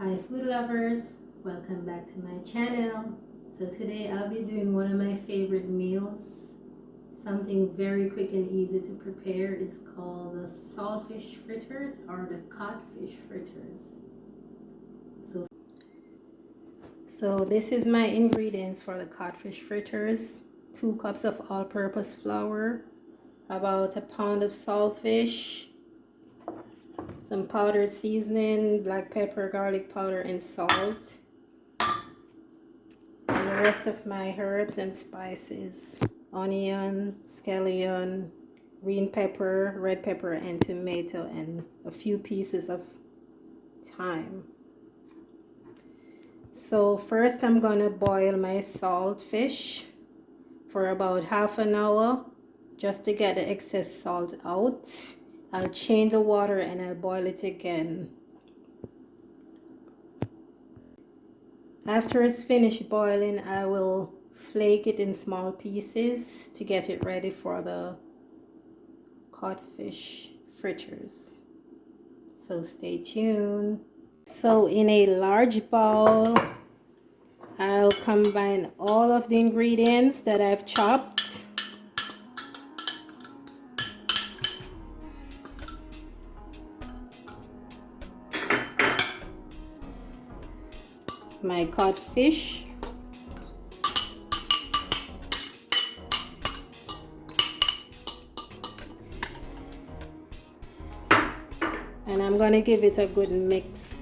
Hi food lovers, welcome back to my channel. So today I'll be doing one of my favorite meals, something very quick and easy to prepare. It's called the saltfish fritters or the codfish fritters. So this is my ingredients for the codfish fritters: 2 cups of all-purpose flour, about a pound of saltfish, some powdered seasoning, black pepper, garlic powder, and salt, and the rest of my herbs and spices: onion, scallion, green pepper, red pepper, and tomato, and a few pieces of thyme. So first I'm gonna boil my saltfish for about half an hour just to get the excess salt out. I'll change the water and I'll boil it again. After it's finished boiling, I will flake it in small pieces to get it ready for the codfish fritters. So stay tuned. So in a large bowl, I'll combine all of the ingredients that I've chopped. My codfish, and I'm gonna give it a good mix.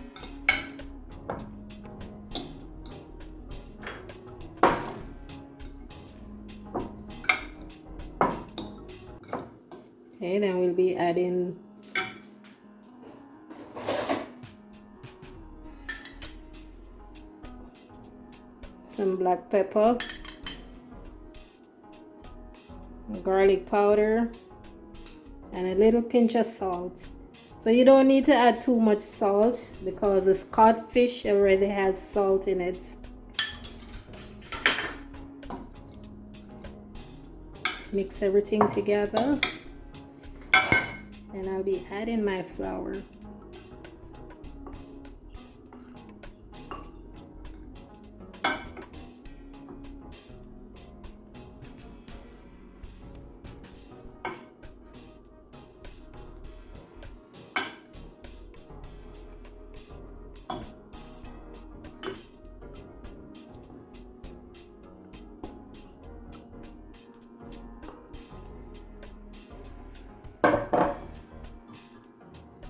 Okay, then we'll be adding some black pepper, garlic powder, and a little pinch of salt. So you don't need to add too much salt because the codfish already has salt in it. Mix everything together, and I'll be adding my flour.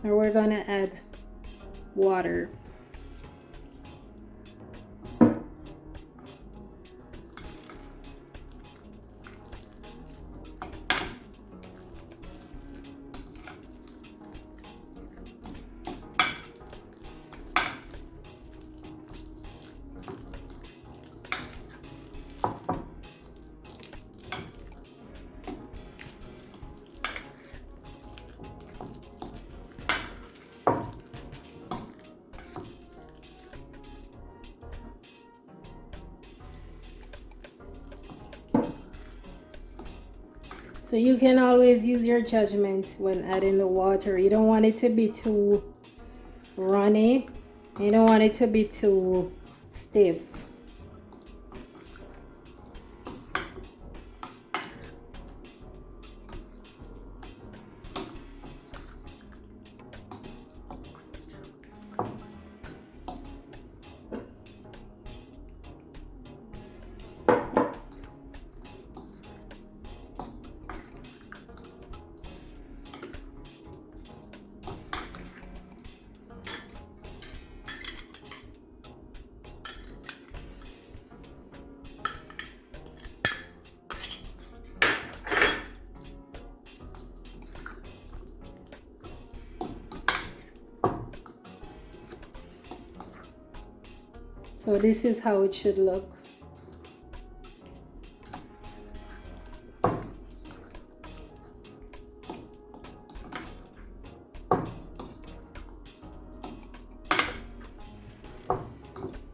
Now we're gonna add water. So you can always use your judgment when adding the water. You don't want it to be too runny. You don't want it to be too stiff. So this is how it should look.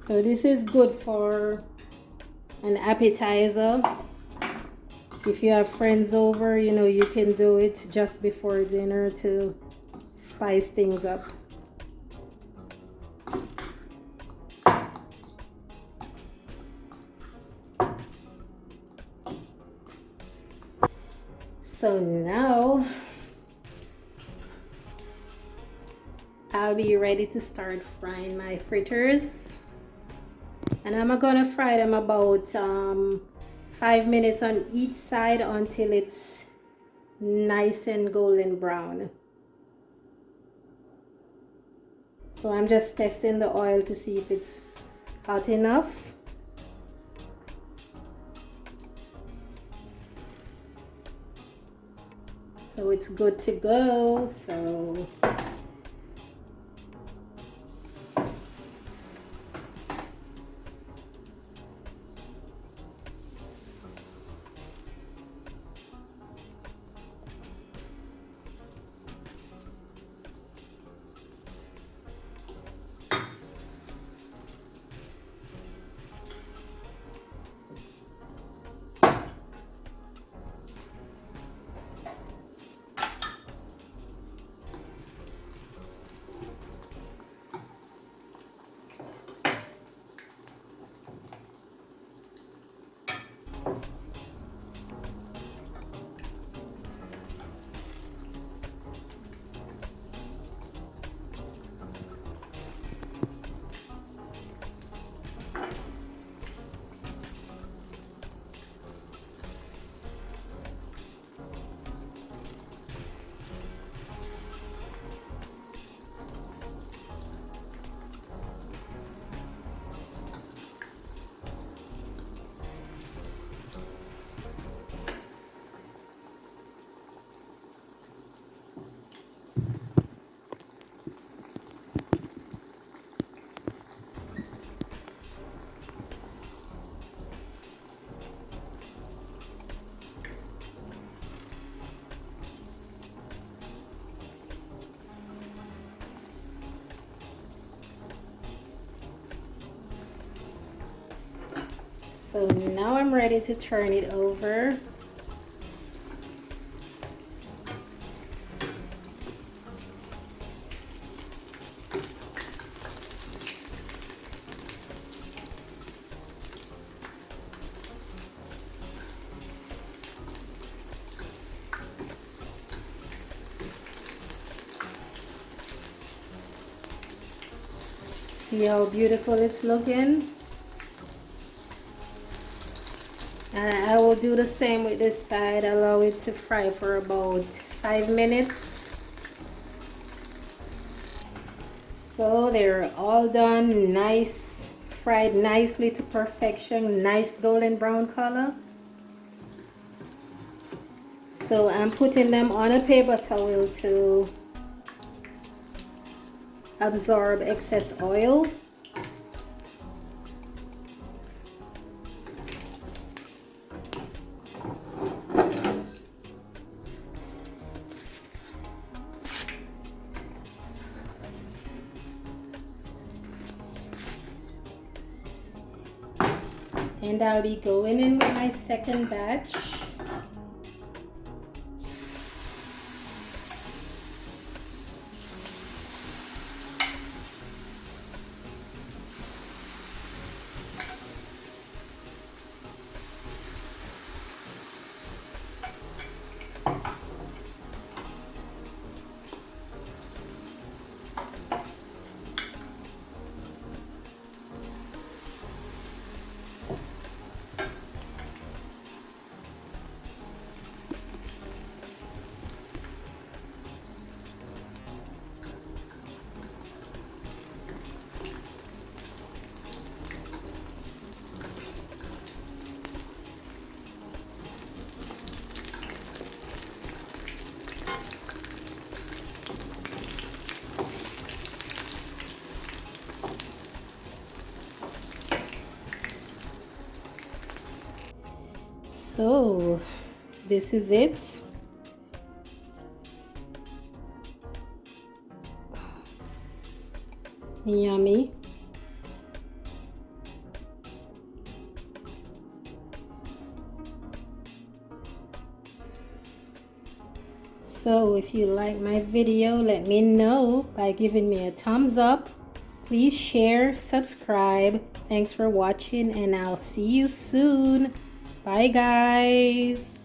So this is good for an appetizer. If you have friends over, you can do it just before dinner to spice things up. So now I'll be ready to start frying my fritters, and I'm gonna fry them about 5 minutes on each side until it's nice and golden brown. So I'm just testing the oil to see if it's hot enough. So it's good to go. So So now I'm ready to turn it over. See how beautiful it's looking? And I will do the same with this side. Allow it to fry for about 5 minutes. So they're all done, nice, fried nicely to perfection, nice golden brown color. So I'm putting them on a paper towel to absorb excess oil. And I'll be going in with my second batch. So this is it. Yummy. So if you like my video, let me know by giving me a thumbs up. Please share, subscribe. Thanks for watching, and I'll see you soon. Bye guys.